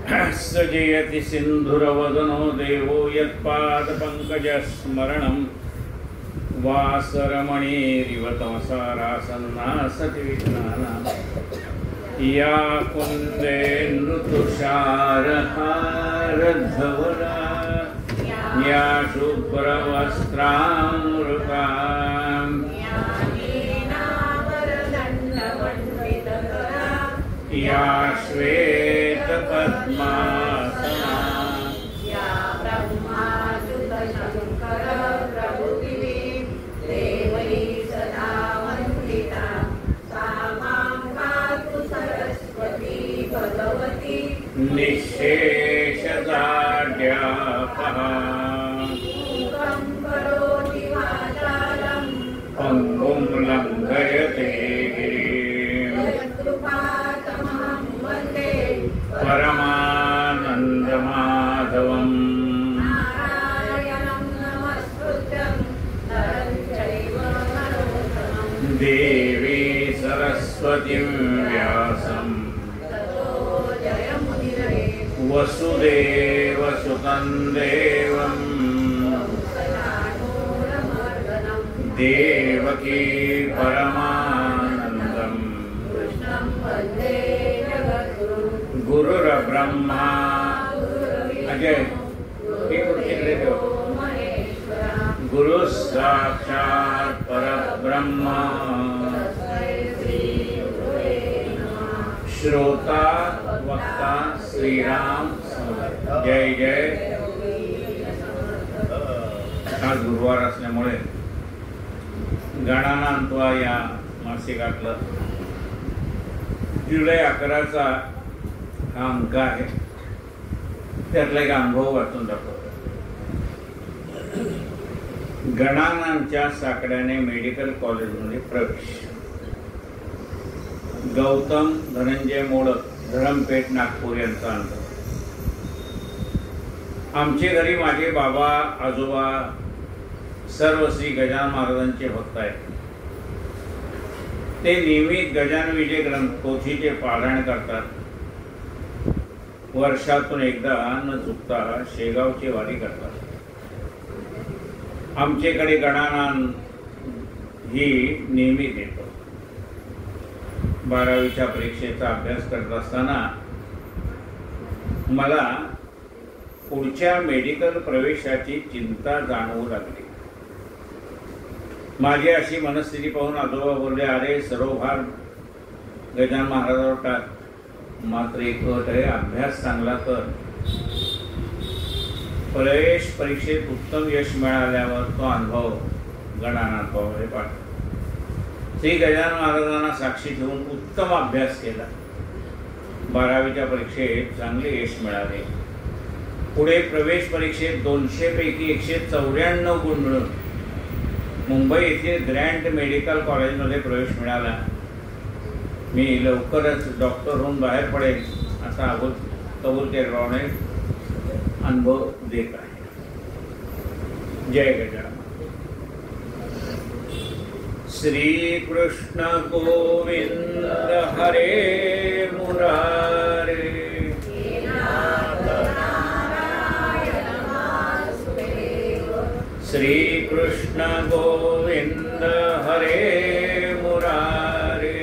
सजयति सिन्धुरवदनो देवो यत्पादपङ्कजस्मरणं वासरमणिरिव तमसारासन्नासति विघ्नानां या कुन्देन्दुतुषारहारधवला या शुभ्रवस्त्रामृतां या श्वेतपद्मासना या ब्रह्माच्युतशङ्कर प्रभृतिः देवैः सदा वन्दिता सा मां पातु सरस्वती भगवती निःशेषदाढ्यापहा मूकं करोति वाचालं पङ्गुं लङ्घयते गिरिं यत्कृपातमहं वन्दे परमानन्दमाधवम् नारायणं नमस्कृत्यं नरं चैव नरोत्तमं देवी सरस्वतीं व्यासं ततो जयमुनिरये वसुदेवसुतं देवं सदानूरमर्दनं देवकी परमानन्दम् कृष्णं वन्दे जगद्गुरुं गुरुर्ब्रह्मा अजय गुरुर्देवो महेश्वरः गुरु साक्षात् परब्रह्म तस्मै श्रीगुरुवे नमः श्रोता वक्ता श्रीराम समर्थ जय जय आज गुरुवार असल्यामुळे गणानांतवा या मासिकातलं जुलै 11चा हा अंक आहे. त्यातला एक अनुभव वाचून दाखवतो. गणानांच्या साकड्याने मेडिकल कॉलेजमध्ये प्रवेश. गौतम धनंजय मोडक, धरमपेठ, नागपूर यांचा अनुभव. आमचे घरी माझे बाबा आजोबा सर्व श्री गजानन महाराजांचे भक्त आहेत. ते नियमित गजानन विजय ग्रंथ पोथीचे पारायण करतात. वर्षातून एकदा न चुकता शेगावची वारी करतात. आमच्याकडे गणानान ही नियमित येतो. 12वीच्या परीक्षेचा अभ्यास करत असताना मला पुढच्या मेडिकल प्रवेशाची चिंता जाणवू लागली. माझी अशी मनस्थिती पाहून आजोबा बोलले, अरे सर्व भार गजानन महाराजांवर टाक. मात्र एक अट आहे, अभ्यास चांगला कर. प्रवेश परीक्षेत उत्तम यश मिळाल्यावर तो अनुभव गणानांतवामध्ये पाठ. श्री गजानन महाराजांना साक्षी ठेवून उत्तम अभ्यास केला. 12वीच्या परीक्षेत चांगले यश मिळाले. पुढे प्रवेश परीक्षेत 200 पैकी 194 गुण मिळून मुंबई येथील ग्रँड मेडिकल कॉलेजमध्ये प्रवेश मिळाला. मी लवकरच डॉक्टर होऊन बाहेर पडेल असा कबूल केल्याने अनुभव देत आहे. जय गजानन. श्री कृष्ण गोविंद हरे मुरारे श्री कृष्ण गोविंद हरे मुरारे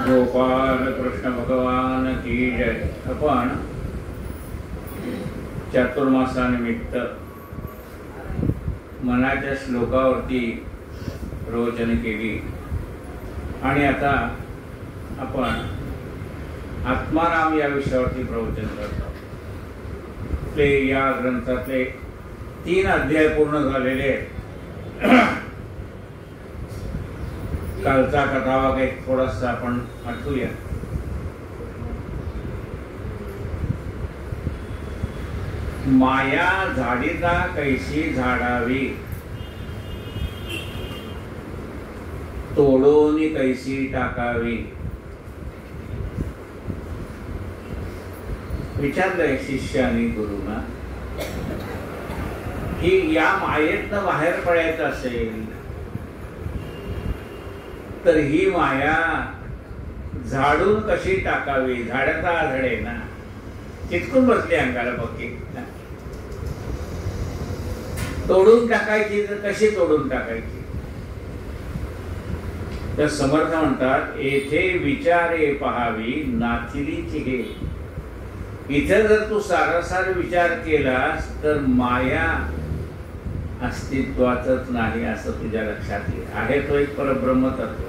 गोपाल कृष्ण भगवान की जय. आपण चातुर्मासानिमित्त मनाच्या श्लोकावरती प्रवचन केली आणि आता आपण आत्माराम या विषयावरती प्रवचन करतो. ते या ग्रंथातले 3 अध्याय पूर्ण झालेले आहेत. कालचा कथाभाग एक थोडासा आपण आठवूया. माया झाडीचा कैसी झाडावी, तोडून कैसी टाकावी. विचारलंय शिष्याने गुरुना की या मायेतनं बाहेर पडायचं असेल तर ही माया झाडून कशी टाकावी, झाडाचा आधडे ना, चिटकून बसली अंगाला पक्की, तोडून टाकायची तर कशी तोडून टाकायची? तर समर्थ म्हणतात येथे विचारे पहावी नाथिरीची हे. इथे जर तू सारासार विचार केलास तर माया अस्तित्वातच नाही असं तुझ्या लक्षात येईल. आहे तो एक परब्रह्म तत्व.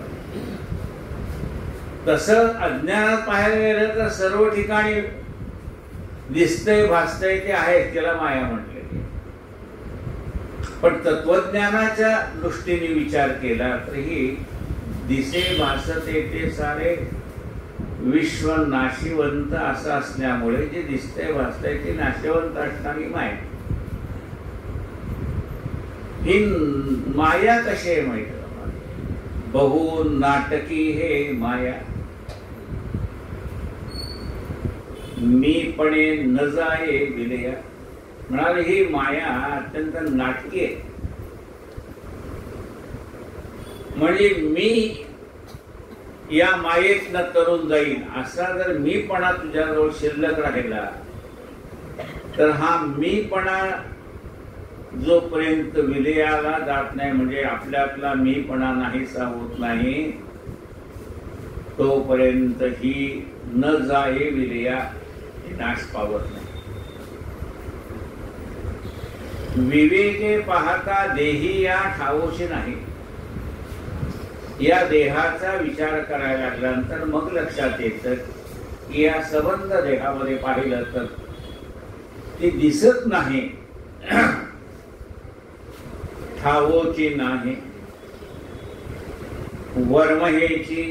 तसं अज्ञानात पाहायला गेलं तर सर्व ठिकाणी दिसतंय भासतंय ते आहे, त्याला माया म्हटले. पण तत्वज्ञानाच्या दृष्टीने विचार केला तरी दिसे भासते ते सारे विश्व नाशिवंत असं असल्यामुळे जे दिसतंय भासतंय ते नाशिवंत असणारी माया. ही माया कशी आहे माहिती? बहु नाटकी हे माया, मीपणे न जाये विलया. म्हणाले ही माया अत्यंत नाटकी आहे. म्हणजे मी या मायेत न तरुण जाईन असा जर मीपणा तुझ्याजवळ शिल्लक राहिला तर हा मीपणा जोपर्यंत विलयाला जात नाही, म्हणजे आपल्यातला मीपणा नाहीसा होत नाही, तोपर्यंत ही न जाये विलया नाश पावत नाही. विवेके पाहता देही या ठावोशी नाही. या देहाचा विचार करायला लागल्यानंतर मग लक्षात येतं की या सबंध देहामध्ये पाहिलं तर ती दिसत नाही, ठावोची नाही. वर्म हेची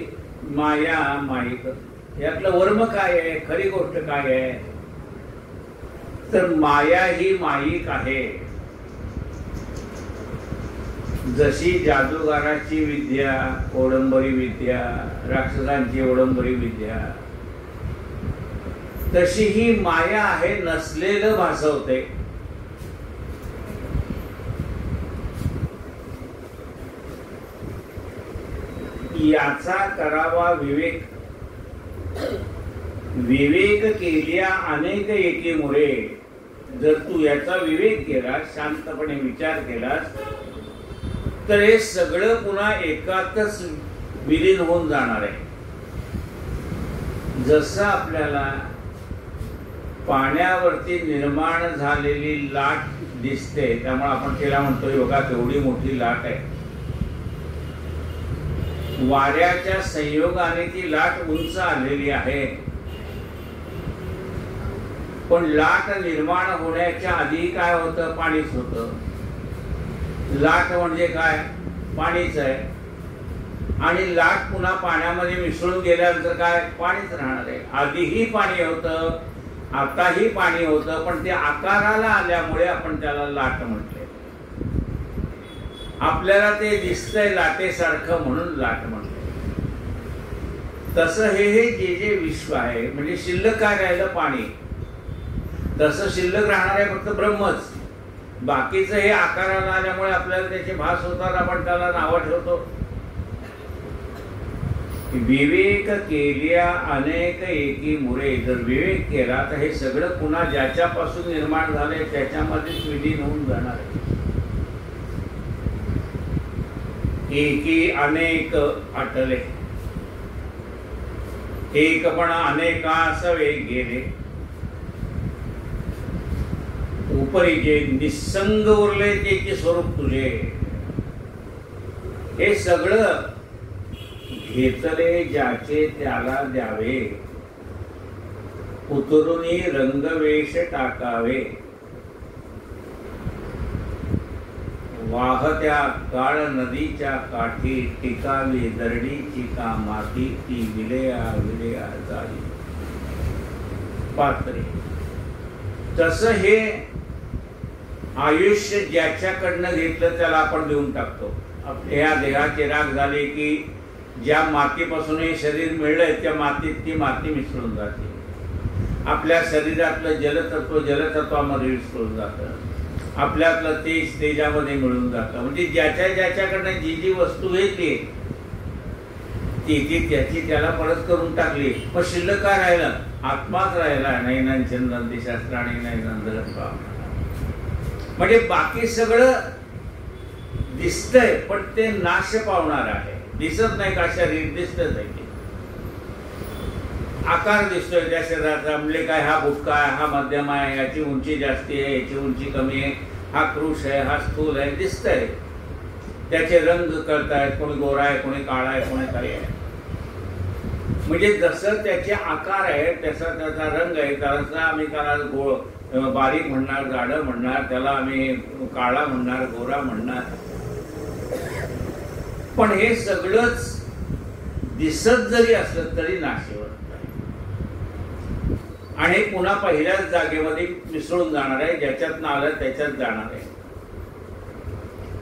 माया माहित. यातलं वर्म काय आहे, खरी गोष्ट काय आहे? तर माया ही माईक आहे. जशी जादूगाराची विद्या ओडंबरी विद्या, राक्षसांची ओडंबरी विद्या, तशी ही माया आहे, नसलेलं भासवते. याचा करावा विवेक. विवेक केल्या अनेक एकीमुळे. जर तू याचा विवेक केलास, शांतपणे विचार केलास, तर हे सगळं पुन्हा एकातच विलीन होऊन जाणार आहे. जसं आपल्याला पाण्यावरती निर्माण झालेली लाट दिसते, त्यामुळे आपण तिला म्हणतो योगा केवढी मोठी लाट आहे. वाऱ्याच्या संयोगाने ती लाट उंच आलेली आहे, पण लाट निर्माण होण्याच्या आधी काय होतं? पाणीच होतं. लाट म्हणजे काय? पाणीच आहे. आणि लाट पुन्हा पाण्यामध्ये मिसळून गेल्यानंतर काय? पाणीच राहणार आहे. आधीही पाणी होतं, आताही पाणी होतं, पण ते आकाराला आल्यामुळे आपण त्याला लाट म्हटले. आपल्याला ते दिसतंय लाटेसारखं म्हणून लाट म्हटले. तसं हे जे जे विश्व आहे, म्हणजे शिल्लक काय राहिलं? पाणी. तसं शिल्लक राहणार आहे फक्त ब्रह्मच. बाकीचं हे आकाराला आल्यामुळे आपल्याला त्याचे भास होतात, आपण त्याला नावं ठेवतो. विवेक केल्या अनेक एकी मुळे. जर विवेक केला तर हे सगळं पुन्हा ज्याच्यापासून निर्माण झाले त्याच्यामध्येच विलीन होऊन जाणार आहे. एकी अनेक आटले, एकपणा अनेकास वेग गेले. उपरी जे निसंग उरले त्याचे स्वरूप तुझे. हे सगळं घेतले ज्याचे त्याला द्यावे, उतरुनी रंगवेश टाकावे. वाहत्या काळ नदीच्या काठी टिकावी दरडीची का माती, ती विलया विलया जाई पात्रे. तसं हे आयुष्य ज्याच्याकडनं घेतलं त्याला आपण देऊन टाकतो. आपल्या देहाची राख झाली की ज्या मातीपासून हे शरीर मिळलंय त्या मातीत ती माती मिसळून जाते. आपल्या शरीरातलं जलतत्व जलतत्वामध्ये विस्कळून जातं, आपल्यातलं तेज तेजामध्ये मिळून जातं. म्हणजे ज्याच्याकडनं जी जी वस्तू येते ती त्याची त्याला परत करून टाकली. मग शिल्लक काय राहिलं? आत्माच राहिला. नाही नंदी शास्त्राने नाही नंदगत. म्हणजे बाकी सगळं दिसतंय पण ते नाश पावणार आहे. दिसत नाही का? शरीर दिसतच आहे की आकार दिसतोय त्या शरीराचा. म्हणजे काय? हा बुटका आहे, हा मध्यम आहे, याची उंची जास्ती आहे, याची उंची कमी आहे, हा कृश आहे, हा स्थूल आहे, दिसतंय. त्याचे रंग कळतायत, कोणी गोरा आहे, कोणी काळा आहे, कोणी काय आहे. म्हणजे जसं त्याचे आकार आहे तसा त्याचा रंग आहे. त्याला आम्ही त्याला बारीक म्हणणार, जाडं म्हणणार, त्याला आम्ही काळा म्हणणार, गोरा म्हणणार. पण हे सगळंच दिसत जरी असलं तरी नाशिवत आणि हे पुन्हा पहिल्याच जागेमध्ये मिसळून जाणार आहे. ज्याच्यात आलं त्याच्यात जाणार आहे.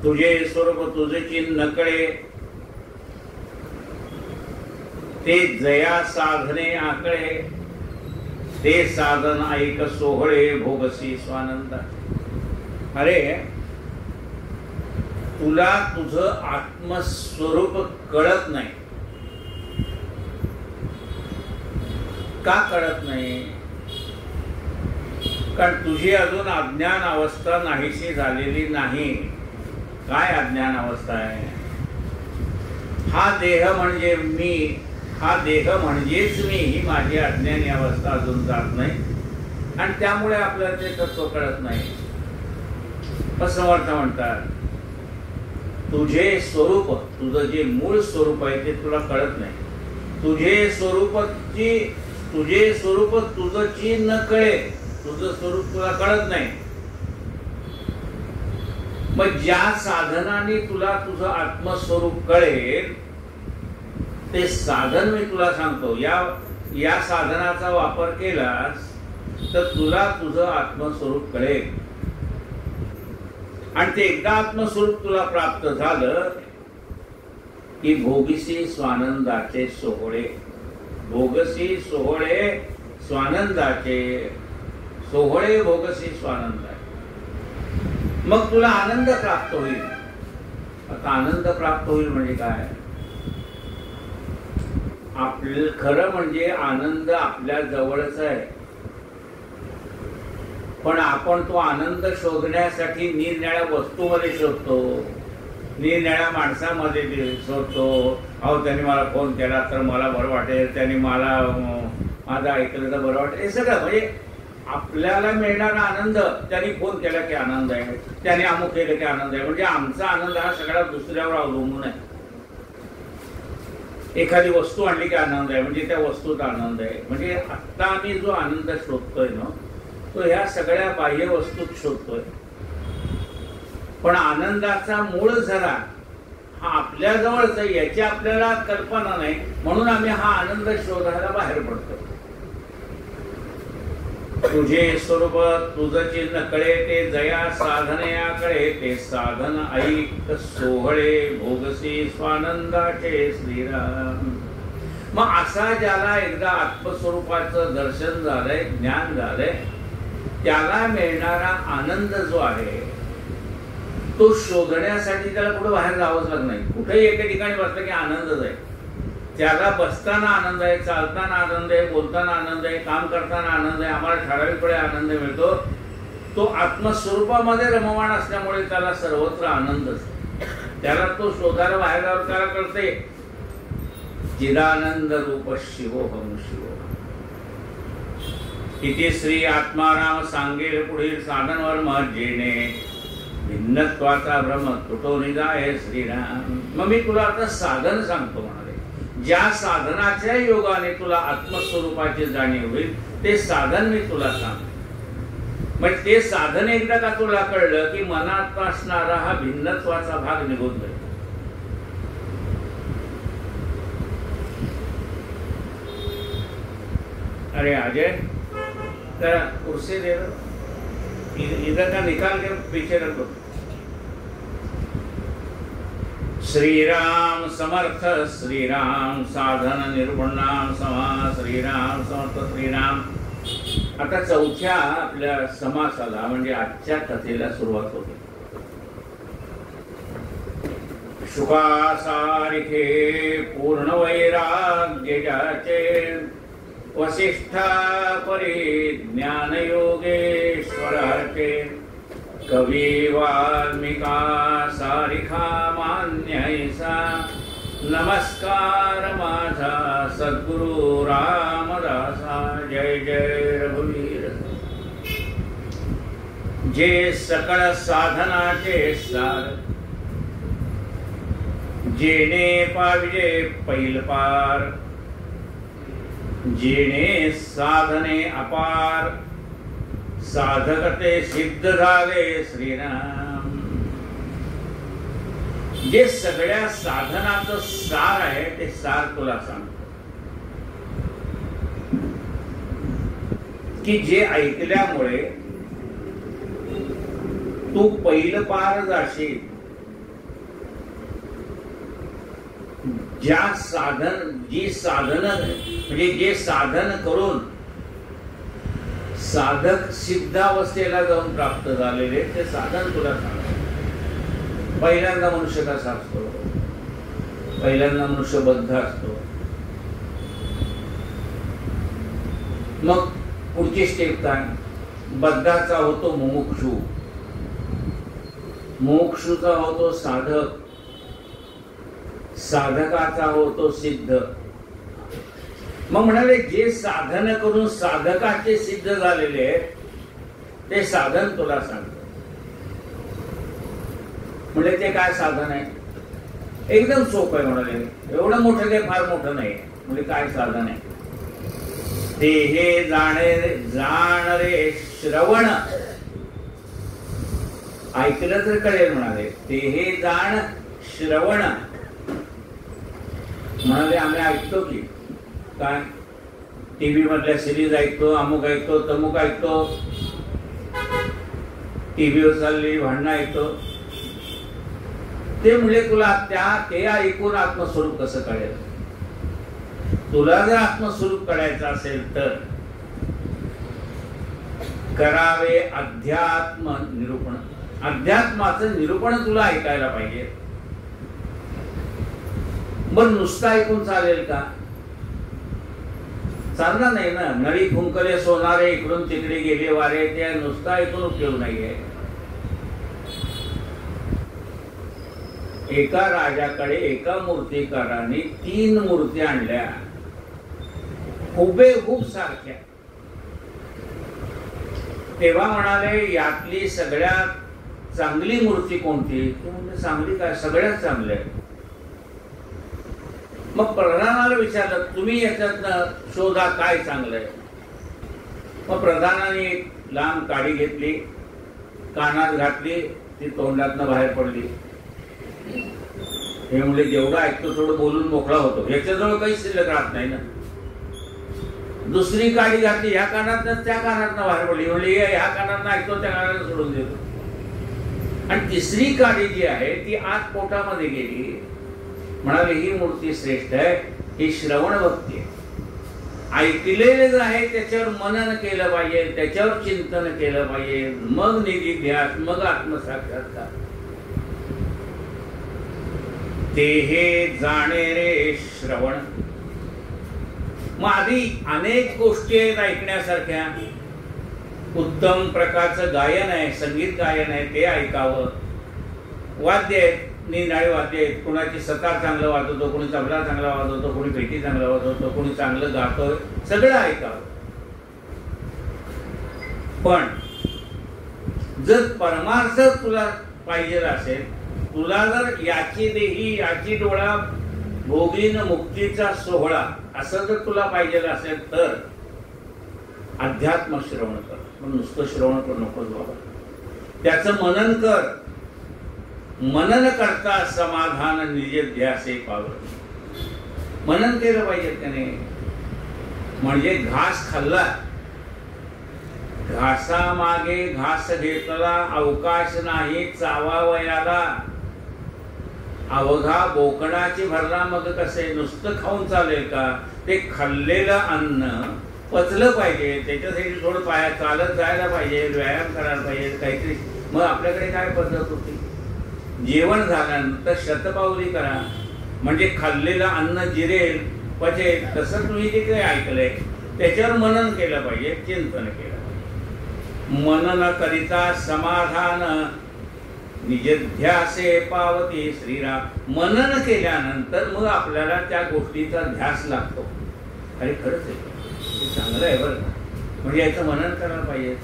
तुझे स्वरूप तुझे चिन्ह नकळे ते जया साधने आकळे, ते साधन ऐक सोहळे भोगसी स्वानंद. अरे तुला तुझं आत्मस्वरूप कळत नाही. का कळत नाही? कारण तुझी अजून अज्ञान अवस्था नाहीशी झालेली नाही. काय अज्ञान अवस्था आहे? हा देह म्हणजे मी, हा देह म्हणजेच मी, ही माझी अज्ञानी अवस्था अजून जात नाही आणि त्यामुळे आपल्याला ते तत्व कळत नाही. समर्थ म्हणतात तुझे स्वरूप, तुझं जे मूळ स्वरूप आहे ते तुला कळत नाही. तुझे स्वरूप तुझं चिन्ह कळे, तुझं स्वरूप तुला कळत नाही. मग ज्या साधनाने तुला तुझं आत्मस्वरूप कळेल ते साधन मी तुला सांगतो. या साधनाचा वापर केलास तर तुला तुझं आत्मस्वरूप कळेल. आणि ते एकदा आत्मस्वरूप तुला प्राप्त झालं की भोगसी स्वानंदाचे सोहळे. भोगसी सोहळे स्वानंदाचे, सोहळे भोगसी स्वानंदाचे. मग तुला आनंद प्राप्त होईल. आता आनंद प्राप्त होईल म्हणजे काय? आपलं खरं म्हणजे आनंद आपल्या जवळच आहे, पण आपण तो आनंद शोधण्यासाठी निरनिराळ्या वस्तूमध्ये शोधतो, निरनिराळ्या माणसामध्ये शोधतो. अहो त्यांनी मला फोन केला तर मला बरं वाटेल, त्यांनी मला माझं ऐकलं तर बरं वाटेल. हे सगळं म्हणजे आपल्याला मिळणारा आनंद. त्यांनी फोन केला की आनंद आहे, त्याने अमुक केलं की आनंद आहे. म्हणजे आमचा आनंद हा सगळा दुसऱ्यावर अवलंबून आहे. एखादी वस्तू आणली की आनंद आहे, म्हणजे त्या वस्तूचा आनंद आहे. म्हणजे आत्ता आम्ही जो आनंद शोधतोय ना तो ह्या सगळ्या बाह्य वस्तूत शोधतोय. पण आनंदाचा मूळ झरा हा आपल्या जवळच आहे, याची आपल्याला कल्पना नाही. म्हणून आम्ही हा आनंद शोधायला बाहेर पडतो. तुझे स्वरूप तुझं चिन्ह कळे ते जया साधनयाकडे, ते साधन ऐक सोहळे भोगसी स्वानंदाचे श्रीराम. मग असा ज्याला एकदा आत्मस्वरूपाचं दर्शन झालंय, ज्ञान झालंय, त्याला मिळणारा आनंद जो आहे तो शोधण्यासाठी त्याला कुठं बाहेर जावंच लागत नाही. कुठेही एका ठिकाणी बसलं की आनंदच आहे. त्याला बसताना आनंद आहे, चालताना आनंद आहे, बोलताना आनंद आहे, काम करताना आनंद आहे. आम्हाला ठराविक वेळी आनंद मिळतो. तो आत्मस्वरूपामध्ये रममाण असल्यामुळे त्याला सर्वत्र आनंदच. त्याला तो शोधायला बाहेर जाऊन त्याला कळते चिदानंद रूप शिवोहम शिवोहम. इथे श्री आत्माराम सांगेल पुढील साधनवर मजेने भिन्नत्वाचा भ्रम तुटो निजाय श्रीराम. मग मी तुला आता साधन सांगतो म्हणाले. ज्या साधनाच्या योगाने तुला आत्मस्वरूपाची जाणीव होईल ते साधन मी तुला सांगतो. म्हणजे ते साधन एकदा का तुला कळलं की मनात असणारा हा भिन्नत्वाचा भाग निघून जाईल. अरे अजय जरा कुर्सी दे दो, इधर का निकाल के पीछे रखो. श्रीराम समर्थ श्रीराम साधन निर्गुणाम समा श्रीराम समर्थ श्रीराम. आता चौथ्या आपल्या समासाला म्हणजे आजच्या कथेला सुरुवात होते. शुकासारिखे पूर्ण वैराग्य ज्याचे वसिष्ठा परी ज्ञान योगेश्वराचे कवी वाल्मिका सारिखा मान्यैसा नमस्कार माझा सद्गुरु रामदासा. जय जय रघुवीर. जे सकळ साधनाचे सार जेणे पाविजे पैल पार जेणे साधने अपार साधकते सिद्ध झाले श्रीराम. जे सगळ्या साधनाचं सार आहे ते सार तुला सांगतो की जे ऐकल्यामुळे तू पैल पार जाशील. जी साधन म्हणजे जे साधन करून साधक सिद्धावस्थेला जाऊन प्राप्त झालेले ते साधन तुला सांगतो. पहिल्यांदा मनुष्य कसा असतो? पहिल्यांदा मनुष्य बद्ध असतो. मग पुढची स्टेप काय? बद्धाचा होतो मुमुक्षु, मुमुक्षुचा होतो साधक, साधकाचा होतो सिद्ध. मग म्हणाले जे साधन करून साधकाचे सिद्ध झालेले ते साधन तुला सांगतो. म्हणजे ते काय साधन आहे? एकदम सोपं आहे. म्हणाले एवढं मोठं ते फार मोठं नाही. म्हणजे काय साधन आहे? ते हे जाणरे श्रवण. ऐकलं तर कळेल. म्हणाले ते हे जाण श्रवण. म्हणाले आम्ही ऐकतो की काय? टीव्ही मधल्या सिरीज ऐकतो, अमुक ऐकतो, तमुक ऐकतो, टीव्हीवर चाललेली भांडणं ऐकतो. ते म्हणजे तुला ते ऐकून आत्मस्वरूप कसं कळेल? तुला जर आत्मस्वरूप कळायचं असेल तर करावे अध्यात्म निरूपण. अध्यात्माचं निरूपण तुला ऐकायला पाहिजे. पण नुसतं ऐकून चालेल का? चालणार नाही ना. नळी फुंकले सोनारे इकडून तिकडे गेले वारे. ते नुसतं ऐकून उपयोग नाहीये. एका राजाकडे एका मूर्तिकाराने 3 मूर्ती आणल्या, हुबेहूब सारख्या. तेव्हा म्हणाले यातली सगळ्यात चांगली मूर्ती कोणती? चांगली काय? सगळ्यात चांगल्या. मग प्रधानाला विचारलं तुम्ही याच्यातनं शोधा काय चांगलंय. मग प्रधानाने एक लांब काडी घेतली, कानात घातली, ती तोंडातनं बाहेर पडली. हे म्हणजे जेवढं ऐकतो थोडं बोलून मोकळा होतो. ह्याच्याजवळ काही शिल्लक राहत नाही ना. दुसरी काडी घातली, ह्या कानातनं त्या कानातनं बाहेर पडली. म्हणजे ह्या कानातनं ऐकतो त्या कानाला सोडून देतो. आणि तिसरी काडी जी आहे ती आत पोटामध्ये गेली. म्हणाले ही मूर्ती श्रेष्ठ आहे. ही श्रवण भक्ती आहे. ऐकलेले जे आहे त्याच्यावर मनन केलं पाहिजे, त्याच्यावर चिंतन केलं पाहिजे. मग निधिध्यास, मग आत्मसाक्षात्कार. ते हे जाणे रे श्रवण. मग आधी अनेक गोष्टी आहेत ऐकण्यासारख्या. उत्तम प्रकारचं गायन आहे, संगीत गायन आहे, ते ऐकावं. वाद्य आहेत, निनाळी वाद्य आहेत. कोणाची सतार चांगलं वाजवतो, कोणी तबला चांगला वाजवतो, कोणी पेटी चांगला वाजवतो, कोणी चांगलं गातोय. सगळं ऐकावं. पण जर परमार्थ तुला पाहिजे असेल, तुला जर याची देही याची डोळा भोगीन मुक्तीचा सोहळा असं जर तुला पाहिजे असेल तर अध्यात्म श्रवण कर. पण नुसतं श्रवण करू नकोस बाबा. त्याचं मनन कर. मनन करता समाधान निज ध्यासे पावलं. मनन केलं पाहिजे त्याने. म्हणजे घास खाल्ला, घासामागे घास घेतला, अवकाश नाही चावावयाला. अवघा बोकडाची भरला मग कसे? नुसतं खाऊन चालेल का? ते खाल्लेलं अन्न पचलं पाहिजे, त्याच्यासाठी थोडं पाया चालत जायला पाहिजे, व्यायाम करायला पाहिजे काहीतरी. मग आपल्याकडे काय पद्धत होती, जेवण झाल्यानंतर शतपावली करा, म्हणजे खाल्लेलं अन्न जिरेल पचेल. तसं तुम्ही जे काही ऐकलंय त्याच्यावर मनन केलं पाहिजे, चिंतन केलं पाहिजे. मनन करिता समाधान निजध्यासे पावती श्रीराम. मनन केल्यानंतर मग आपल्याला त्या गोष्टीचा ध्यास लागतो. अरे खरंच आहे, हे चांगलं आहे बरं, म्हणजे याचं मनन करायला पाहिजे.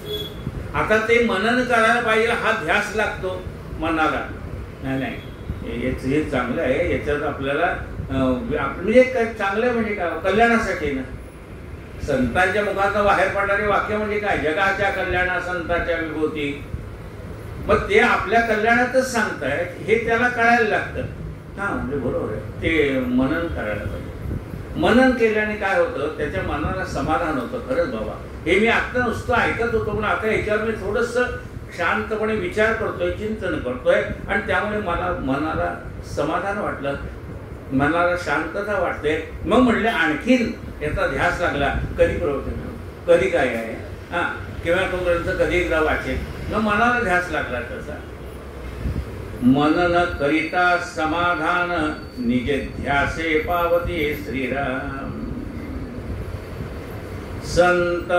आता ते मनन करायला पाहिजे हा ध्यास लागतो मनाला. नाही नाही, हे चांगलं आहे, याच्यात आपल्याला म्हणजे चांगलं म्हणजे काय, कल्याणासाठी ना. संतांच्या मुखातून बाहेर पडणारे वाक्य म्हणजे काय, जगाच्या कल्याणा संतांच्या विभूती. मग ते आपल्या कल्याणातच सांगतायत हे त्याला कळायला लागतं. हा म्हणजे बरोबर आहे, ते मनन करायला पाहिजे. मनन केल्याने काय होतं, त्याच्या मनाला समाधान होतं. खरंच बाबा, हे मी आता नुसतं ऐकत होतो, पण आता याच्यावर मी थोडंसं शांतपणे विचार करतोय, चिंतन करतोय, आणि त्यामुळे मला मनाला समाधान वाटलं, मनाला शांतता वाटते. मग म्हणले आणखीन याचा ध्यास लागला, कधी प्रवचन, कधी काय आहे, हा किंवा तो ग्रंथ कधी एकदा वाचेल. मग मनाला ध्यास लागला तसा. मनन करिता समाधान निज ध्यासे पावती श्रीराम. संत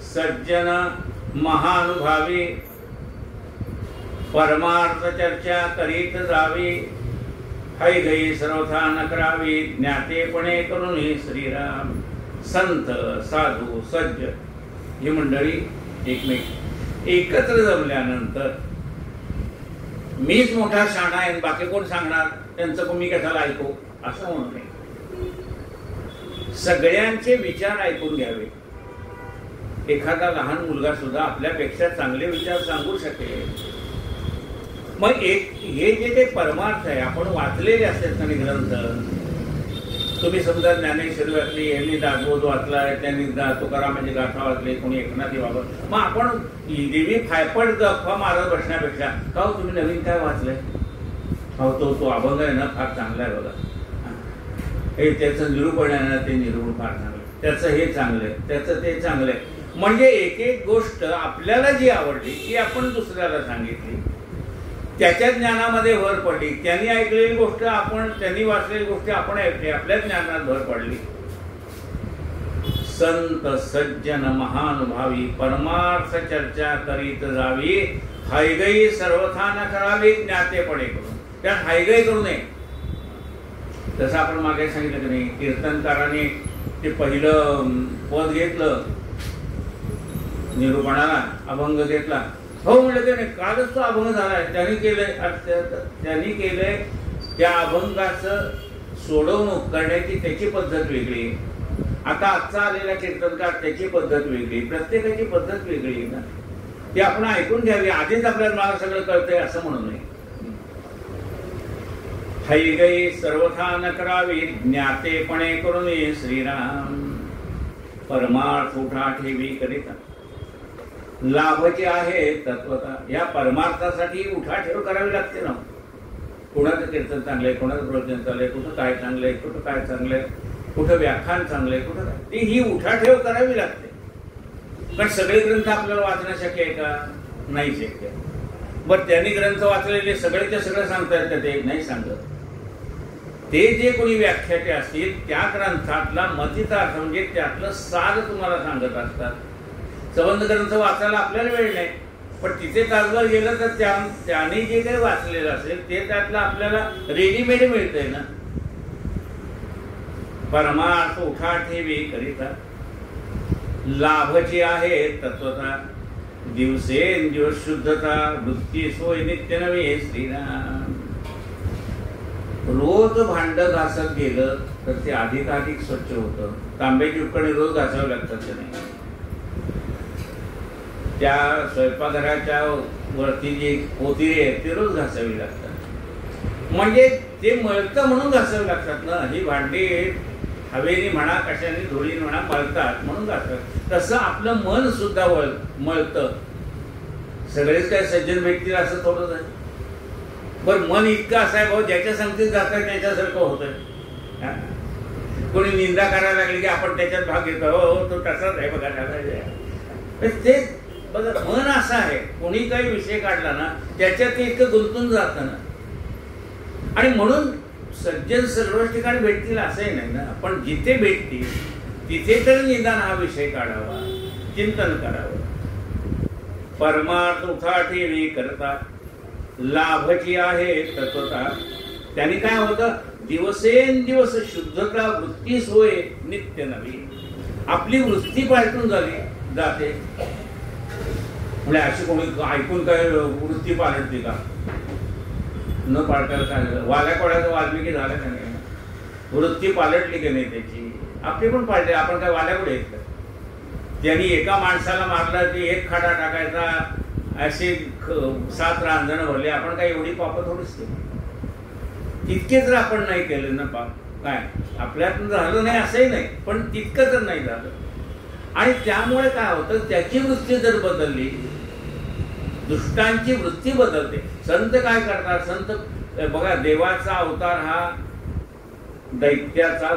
सज्जन महानुभावी परमार्थ चर्चा करीत जावी. हाय गई सर्वथा न करावी ज्ञातेपणे करून श्रीराम. संत साधू सज्ज ही मंडळी एकत्र जमल्यानंतर मीच मोठा शाणा आहे, बाकी कोण सांगणार, त्यांचं मी कशाला ऐकू असं म्हणू नये. सगळ्यांचे विचार ऐकून घ्यावे. एखादा लहान मुलगा सुद्धा आपल्यापेक्षा चांगले विचार सांगू शकेल. मग हे जे काही परमार्थ आहे, आपण वाचलेले असतात आणि ग्रंथ, तुम्ही समजा ज्ञानेश्वरी वाचली, यांनी दासबोध वाचलाय, त्यांनी तुकारामाची गाथा वाचली, कोणी एकनाथी बाबा. मग आपण देवी फायपट गप्पा मारत बसण्यापेक्षा का हो तुम्ही नवीन काय वाचलंय, हो तो अभंग आहे ना फार चांगला आहे बघा, हे त्याचं निरूपण आहे ना ते निरूपण फार चांगलं, त्याचं हे चांगलं आहे, त्याचं ते चांगलं आहे. म्हणजे एक एक गोष्ट आपल्याला जी आवडली ती आपण दुसऱ्याला सांगितली, त्याच्या ज्ञानामध्ये भर पडली. त्यांनी ऐकलेली गोष्ट आपण, त्यांनी वाचलेली गोष्ट आपण ऐकली, आपल्या ज्ञानात भर पडली. संत सज्जन महानुभावी परमार्थ चर्चा करीत जावी. हायगई सर्वथा न करावी ज्ञातेपणे करून. त्यात हायगई करू नये. जसं आपण मागे सांगितलं की नाही, कीर्तनकाराने ते पहिलं पद घेतलं निरूपणाला, अभंग घेतला, हो म्हणलं ते नाही, कालच तो अभंग झालाय, त्यांनी केलंय त्या अभंगाचं सोडवणूक करण्याची त्याची पद्धत वेगळी. आता आजचा आलेला कीर्तनकार त्याची पद्धत वेगळी, प्रत्येकाची पद्धत वेगळी आहे ना. ती आपण ऐकून घ्यावी. आधीच आपल्याला मला सगळं कळतंय असं म्हणू नये. हायगई सर्वथा न करावी ज्ञातेपणे करून श्रीराम. परमार्थ उठा ठेवी करिता लाभचे आहे तत्वता. या परमार्थासाठी उठाठेव करावी लागते ना. कोणाचं कीर्तन चांगलंय, कोणाचं प्रवचन चाललंय, कुठं काय चांगलंय, कुठं काय चांगलंय, कुठं व्याख्यान चांगलंय, कुठं काय, ती ही उठाठेव करावी लागते. पण सगळे ग्रंथ आपल्याला वाचणं शक्य आहे का? नाही शक्य. बरं त्यांनी ग्रंथ वाचलेले सगळेच्या सगळं सांगतायत का? ते नाही सांगत. ते जे कोणी व्याख्याते असतील त्या ग्रंथातला मतितार्थ म्हणजे त्यातलं सार तुम्हाला सांगत असतात. संबंध ग्रंथ वाचायला आपल्याला वेळ नाही, पण तिथे तासभर गेलं तर त्याने जे काही वाचलेलं असेल ते त्यातलं आपल्याला रेडीमेड मिळतंय ना. परमार्थ उठा ठेवी करिता लाभची आहे तत्वता. दिवसेंदिवस शुद्धता वृत्ती सोय नित्य नवे श्रीराम. रोज भांड घासत गेलं तर ते अधिकाधिक स्वच्छ होतं. तांब्याची उपकरणे रोज घासावी लागतात ते नाही. त्या स्वयंपाकघराच्या वरती जी पोतिरी आहे ते रोज घासावी लागतात. म्हणजे ते मळतं म्हणून घासावी लागतात ना. ही भांडी हवेने म्हणा कशाने धुळीने म्हणा मळतात म्हणून घासतात. तसं आपलं मन सुद्धा मळतं. सगळेच काय सज्जन भेटतील असं थोडंच आहे. बरं मन इतकं असं आहे भाऊ ज्याच्या संगतीत जातात त्याच्यासारखं होतंय. कोणी निंदा करायला लागली की आपण त्याच्यात भाग घेतो, हो तो तसाच आहे बघा ते बघा. मन असं आहे, कोणी काही विषय काढला ना त्याच्यात ते इतकं गुंतून जातं ना. आणि म्हणून सज्जन सर्वच ठिकाणी भेटतील असंही नाही ना, पण जिथे भेटतील तिथे तर निदान हा विषय काढावा, चिंतन करावं. परमार्थ उठाठेवी करता लाभची आहे तत्वता. त्यांनी काय होतं, दिवसेंदिवस शुद्धता वृत्तीच होय नित्य नवी. आपली वृत्ती पालटून झाली जाते. म्हणजे अशी कोणी ऐकून काय वृत्ती पालटते का? न पालटायला काय झालं, वाल्या कोड्याचं वाल्मिकी झालं का नाही? वृत्ती पालटली की नाही त्याची, आपली पण पालटली. आपण काय वाल्या कोडे येत? त्यांनी एका माणसाला मारलं की एक खाडा टाकायचा, असे 7 रांजणं भरले. आपण काय एवढी पापं थोडीच केली? तितके जर आपण नाही केले ना पाप, काय आपल्यातून झालं नाही असंही नाही, पण तितकं तर नाही झालं. आणि त्यामुळे काय होतं, त्याची वृत्ती जर बदलली, दुष्टांची वृत्ती बदलते. संत काय करतात, संत बघा देवाचा अवतार हा दैत्याचा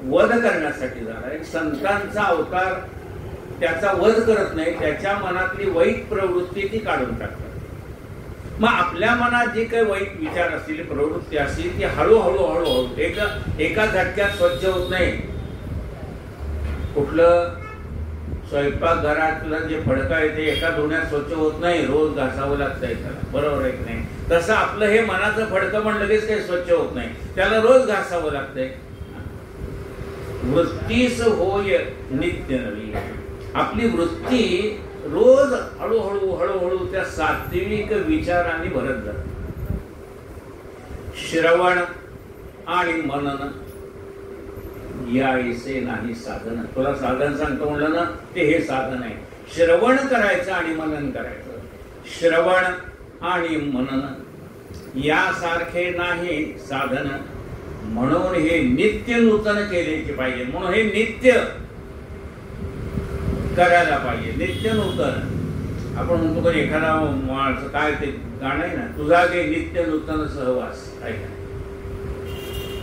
वध करण्यासाठी झाला. एक संतांचा अवतार त्याचा वध करत नाही, त्याच्या मनातली वाईट प्रवृत्ती ती काढून टाकतात. मग आपल्या मनात जे काही वाईट विचार असतील, प्रवृत्ती असतील, ती हळूहळू हळूहळू एका झटक्यात स्वच्छ होत नाही. कुठलं स्वयंपाकघरातलं जे फडकं आहे ते एका धुण्यात स्वच्छ होत नाही, रोज घासावं लागतंय त्याला, बरोबर आहे की नाही? तसं आपलं हे मनाचं फडकं पण लगेच काही स्वच्छ होत नाही, त्याला रोज घासावं लागतंय. वृत्तीच होय नित्य नवी. आपली वृत्ती रोज हळूहळू हळूहळू त्या सात्विक विचारांनी भरत जाते. श्रवण आणि मनन यायचे नाही साधन. तुला साधन सांगतो म्हणलं ना, ते हे साधन आहे. श्रवण करायचं आणि मनन करायचं. श्रवण आणि मनन यासारखे नाही साधन, म्हणून हे नित्य नूतन केले पाहिजे. म्हणून हे नित्य करायला पाहिजे, नित्य नूतन. आपण म्हणतो का एखादा माणसं काय ते गाणं आहे ना, तुझा काही नित्य नूतन सहवास ऐका.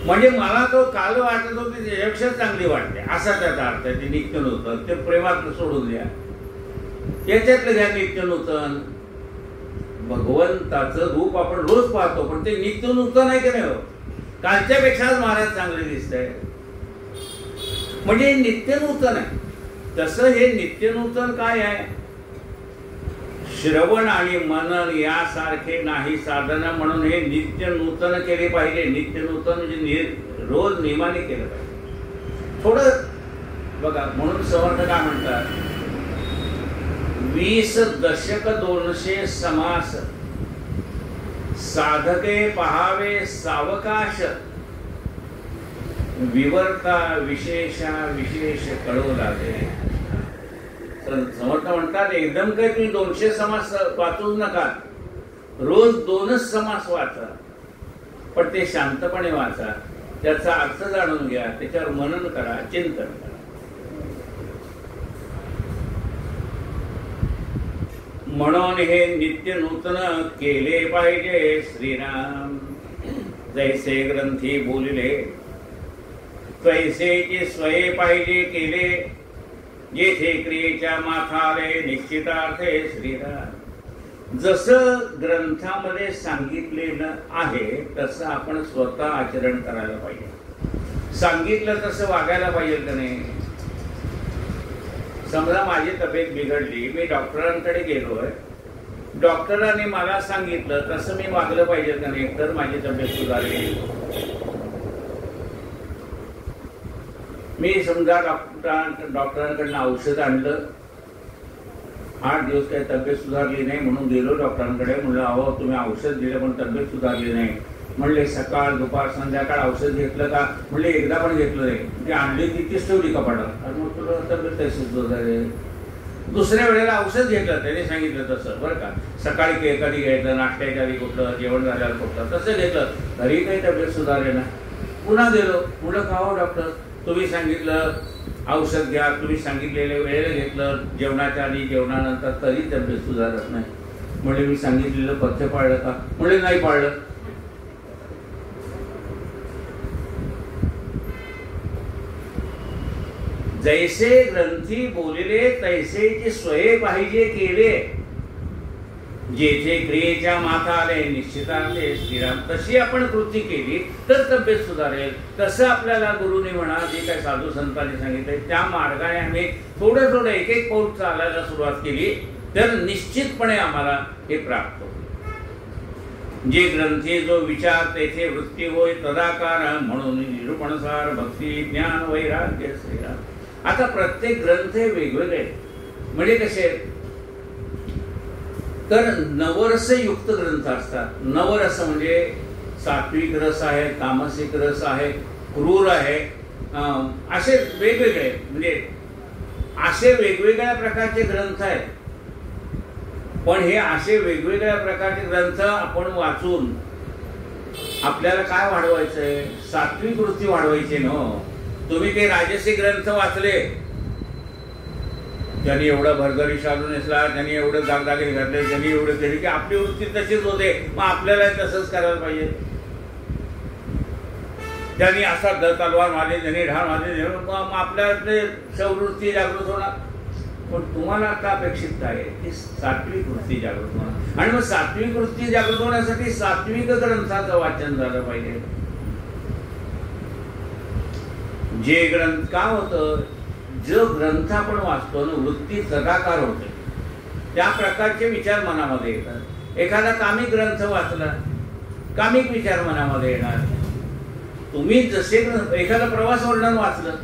म्हणजे मला तो काल वाटत होती त्याच्यापेक्षा चांगली वाटते, असा त्याचा अर्थ आहे. ते नित्य नूतन, ते प्रेमातलं सोडून द्या, याच्यातलं घ्या नित्य नूतन. भगवंताचं रूप आपण रोज पाहतो, पण ते नित्य नूतन आहे की नाही हो? कालच्यापेक्षाच महाराज चांगले दिसत आहे, म्हणजे नित्य नूतन आहे. तसं हे नित्य नूतन काय आहे? श्रवण आणि मनन यासारखे नाही साधन, म्हणून हे नित्य नूतन केले पाहिजे. नित्य नूतन म्हणजे रोज नियमाने केलं पाहिजे. थोडं बघा, म्हणून समर्थ काय म्हणतात, 20 दशक 200 समास साधके पहावे सावकाश, विवर्ता विशेषा विशेष कळू लागे. समर्थ म्हणतात एकदम काही तुम्ही 200 समास वाचूच नका, रोज 2च समास वाचा, पण ते शांतपणे वाचा, त्याचा अर्थ जाणून घ्या, त्याच्यावर मनन करा, चिंतन करा. म्हणून हे नित्य नूतन केले पाहिजे. श्रीराम जैसे ग्रंथी बोलिले, तैसेचे स्वये पाहिजे केले, येथे क्रियेच्या माथारे निश्चितार्थे श्रीराम. जसं ग्रंथामध्ये सांगितलेलं आहे तसं आपण स्वतः आचरण करायला पाहिजे. सांगितलं तसं वागायला पाहिजे का नाही? समजा माझी तब्येत बिघडली, मी डॉक्टरांकडे गेलोय, डॉक्टरांनी मला सांगितलं तसं मी वागलं पाहिजे का नाही, तर माझी तब्येत सुधारली. मी समजा डॉक्टरांकडनं औषध आणलं, 8 दिवस काही तब्येत सुधारली नाही, म्हणून गेलो डॉक्टरांकडे. म्हणलं अहो तुम्ही औषध दिलं पण तब्येत सुधारली नाही. म्हणले सकाळ दुपार संध्याकाळ औषध घेतलं का? म्हणले एकदा पण घेतलं नाही. ती आणली तिथेच ठेवली कपाटात, आणि मग तुला तब्येत कशी सुधारली? दुसऱ्या वेळेला औषध घेतलं, त्याने सांगितलं तसं बरं का, सकाळी कधी घ्यायचं, नाश्त्याच्या आधी कुठलं, जेवण झाल्यावर कुठलं, तसं घेतलं तरी काही तब्येत सुधारली ना. पुन्हा गेलो, म्हणलं का हो डॉक्टर तुम्ही सांगितलं औषध घ्या, तुम्ही सांगितलेल्या वेळेला घेतलं, जेवणाच्या आधी जेवणानंतर, तरी तब्येत सुधारत नाही. म्हणजे मी सांगितलेलं पथ्य पाळलं का? म्हणजे नाही पाळलं. जैसे ग्रंथी बोलिले तैसे जे स्वये पाहिजे केले, जेथे क्रियेच्या माथा आले निश्चितार्थे श्रीराम, तशी आपण कृती केली तर तब्येत सुधारेल. तसं आपल्याला गुरुनी म्हणा जे काही साधू संतांनी सांगितले त्या मार्गाने आम्ही थोडं थोडं एक एक पाऊल चालायला सुरुवात केली तर निश्चितपणे आम्हाला हे प्राप्त होईल. जे ग्रंथी जो विचार तेथे वृत्ती होय तदाकार, म्हणून निरूपणसार भक्ती ज्ञान वैराग्य श्रीराम. आता प्रत्येक ग्रंथ हे वेगवेगळे म्हणजे कसे तर नवरसयुक्त ग्रंथ असतात. नवरस म्हणजे सात्विक रस आहे, तामसिक रस आहे, क्रूर आहे, असे वेगवेगळे म्हणजे असे वेगवेगळ्या प्रकारचे ग्रंथ आहेत. पण हे असे वेगवेगळ्या प्रकारचे ग्रंथ आपण वाचून आपल्याला काय वाढवायचंय? सात्विक वृत्ती वाढवायची ना. तुम्ही ते राजसी ग्रंथ वाचले, ज्यांनी एवढं भरभरी शालू नेसला, ज्यांनी एवढं दागदागिने घातले, ज्यांनी एवढं केले की आपली वृत्ती तशीच होते, मग आपल्याला तसंच करायला पाहिजे. ज्यांनी असा तलवार मारली, ज्यांनी ढाल मारली, मग आपल्याला शौवृत्ती जागृत होणार. पण तुम्हाला आता अपेक्षित काय आहे की सात्विक वृत्ती जागृत होणार. आणि मग सात्विक वृत्ती जागृत होण्यासाठी सात्विक ग्रंथाचं वाचन झालं पाहिजे. जे ग्रंथ का होतं, जो ग्रंथ आपण वाचतो ना वृत्ती सदाकार होते, त्या प्रकारचे विचार मनामध्ये येतात. एखादा कामिक ग्रंथ वाचला, कामिक विचार मनामध्ये येणार. तुम्ही जसे एखादा प्रवास वर्णन वाचलं,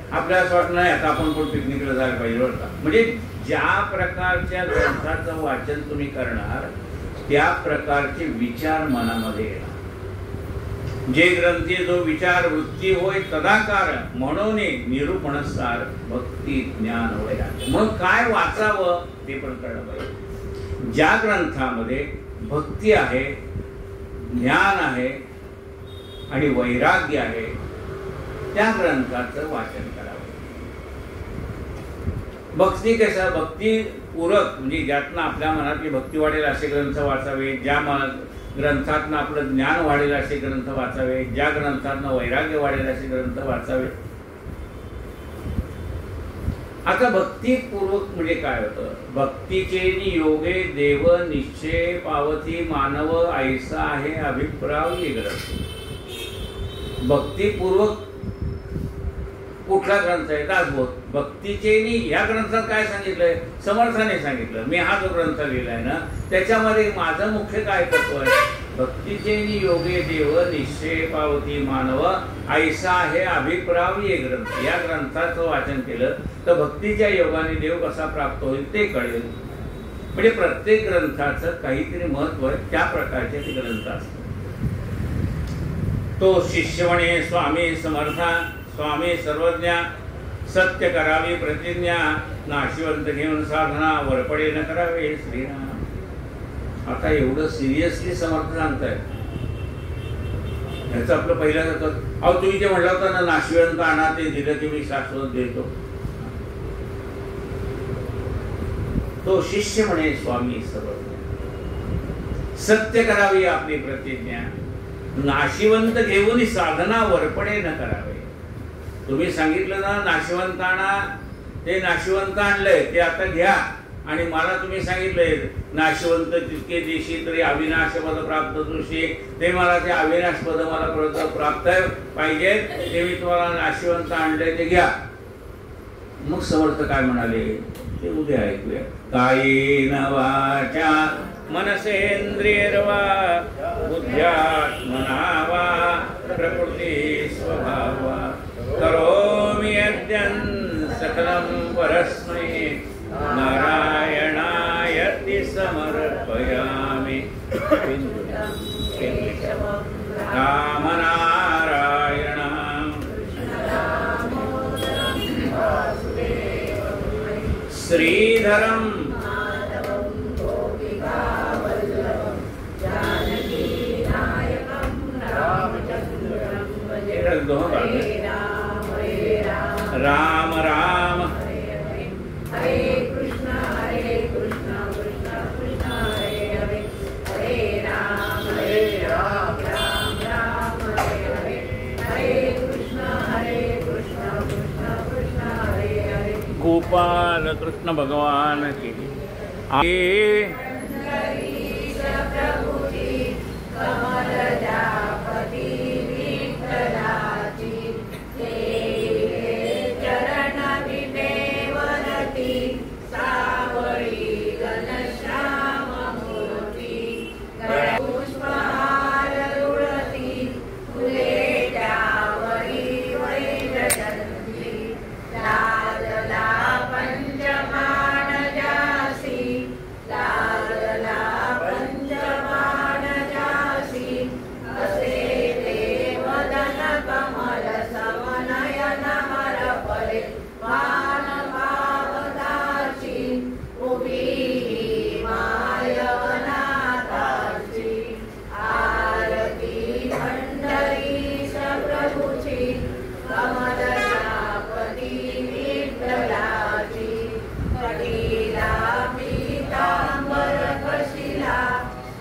आपल्याला असं वाटलं नाही आता आपण पण पिकनिकला जायला पाहिजे बरं का. म्हणजे ज्या प्रकारच्या ग्रंथाचं वाचन तुम्ही करणार त्या प्रकारचे विचार मनामध्ये येणार. जे ग्रंथी जो विचार वृत्ती होय तदाकार, म्हणून निरूपणसार भक्ती ज्ञान वैराग्य. मग काय वाचावं ते पण कळलं पाहिजे. ज्या ग्रंथामध्ये भक्ती आहे, ज्ञान आहे आणि वैराग्य आहे त्या ग्रंथाचं वाचन करावं. भक्ती कशा भक्ती पूरक म्हणजे ज्यातनं आपल्या मनातली भक्ती वाढेल असे ग्रंथ वाचावे, ज्या ग्रंथातनं आपलं ज्ञान वाढेल असे ग्रंथ वाचावे, ज्या ग्रंथातनं वैराग्य वाढेल असे ग्रंथ वाचावे. आता भक्तीपूर्वक म्हणजे काय होतं? भक्तीचे योगे देव निश्चय पावती मानव ऐसा आहे अभिप्राय ग्रंथ. भक्तीपूर्वक कुठला ग्रंथ आहे? दासबोध. भक्तीचे या ग्रंथात काय सांगितलंय? समर्थाने सांगितलं. मी हा जो ग्रंथ लिहिलाय ना त्याच्यामध्ये माझं मुख्य काय तत्व आहे? भक्तीचे योगे देव निश्चय पावती मानव ऐसा आहे अभिप्राय ग्रंथ. या ग्रंथाचं वाचन केलं तर भक्तीच्या योगाने देव कसा प्राप्त होईल ते कळेल. म्हणजे प्रत्येक ग्रंथाचं काहीतरी महत्व आहे, त्या प्रकारचे ते ग्रंथ असतात. तो शिष्य म्हणे स्वामी समर्था, स्वामी सर्वज्ञा, सत्य करावी प्रतिज्ञा, नाशिवंत घेऊन साधना वरपडे न करावे श्रीराम. आता एवढं सिरियसली समर्थ सांगताय, ह्याचं आपलं पहिलं जातं. अहो तुम्ही जे म्हटलं होतं ना नाशिवंत आणा, ते दिलं की मी शाश्वत देतो. तो शिष्य म्हणे स्वामी सर्वज्ञ, सत्य करावी आपली प्रतिज्ञा, नाशिवंत घेऊन साधना वरपडे न करावे. तुम्ही सांगितलं ना नाशिवंताना, ते नाशिवंत आणलंय ते आता घ्या. आणि मला तुम्ही सांगितलंय नाशिवंत तितके देशी तरी अविनाश पद प्राप्त तुशी, ते मला ते अविनाश पद मला प्राप्त पाहिजे, ते मी तुम्हाला नाशिवंत आणलंय ते घ्या. मग समर्थ काय म्हणाले ते उद्या ऐकूया. कायेन वाचा मनसेंद्रियर्वा बुद्ध्यात्मना वा प्रकृती स्वभावा करोमि यद्यं सकलं परस्मै नारायणायति समर्पयामि. रामनारायण श्रीधरं राम राम हरे कृष्ण हरे गोपाल कृष्ण भगवान की पंढरीश प्रभुची कमलजापती विठ्ठलाची चरण विदेवरती सावळी घनश्याम मूर्ती पुष्पहार रुळती फुले त्यावरी वैजयंती लाजला पंचबाण जासी लाजला पंचबाण जासी असे ते वदन कमल समनयन हरपले मान पावताची उभी माय अनाथाची आरती पंढरीश प्रभुची कमलजापती विठ्ठलाची कटीला पीतांबर कशिला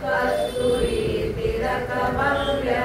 कस्तुरी तिलक भव्य